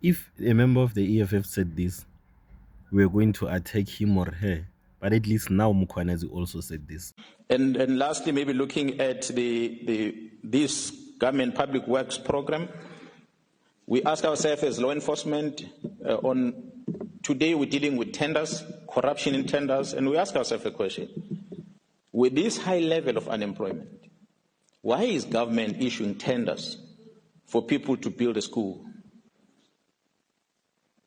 If a member of the EFF said this, we're going to attack him or her. But at least now Mkhwanazi also said this. And lastly, maybe looking at this government public works program, we ask ourselves as law enforcement today we're dealing with tenders, corruption in tenders, and we ask ourselves a question. With this high level of unemployment, why is government issuing tenders for people to build a school?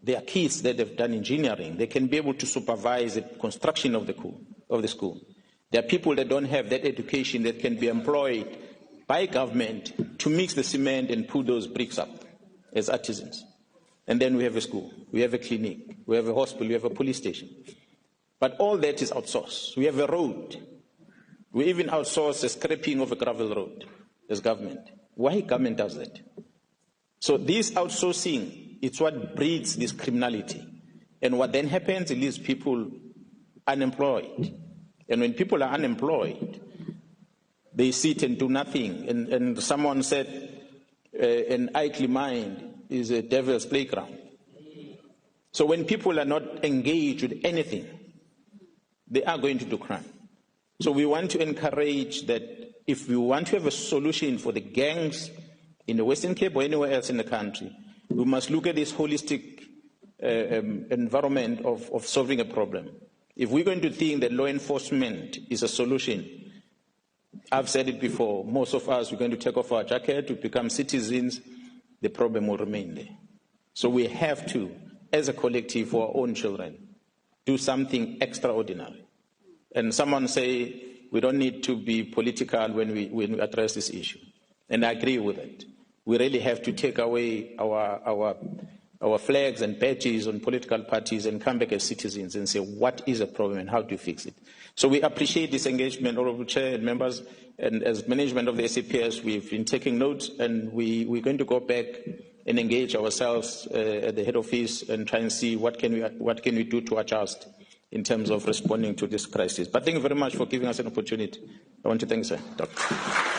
There are kids that have done engineering. They can be able to supervise the construction of the school. There are people that don't have that education that can be employed by government to mix the cement and put those bricks up as artisans. And then we have a school, we have a clinic, we have a hospital, we have a police station. But all that is outsourced. We have a road. We even outsource the scraping of a gravel road as government. Why government does that? So this outsourcing, it's what breeds this criminality. And what then happens, it leaves people unemployed. And when people are unemployed, they sit and do nothing. And someone said, an idle mind is a devil's playground. So when people are not engaged with anything, they are going to do crime. So we want to encourage that if we want to have a solution for the gangs in the Western Cape or anywhere else in the country, we must look at this holistic environment of solving a problem. If we're going to think that law enforcement is a solution, I've said it before, most of us, we're going to take off our jacket to become citizens, the problem will remain there. So we have to, as a collective for our own children, do something extraordinary. And someone say, we don't need to be political when we address this issue. And I agree with it. We really have to take away our flags and badges on political parties and come back as citizens and say, what is a problem and how do you fix it? So we appreciate this engagement, Honorable Chair and members, and as management of the SAPS, we've been taking notes, and we're going to go back and engage ourselves at the head office and try and see what can we do to adjust in terms of responding to this crisis. But thank you very much for giving us an opportunity. I want to thank you, sir. Doctor.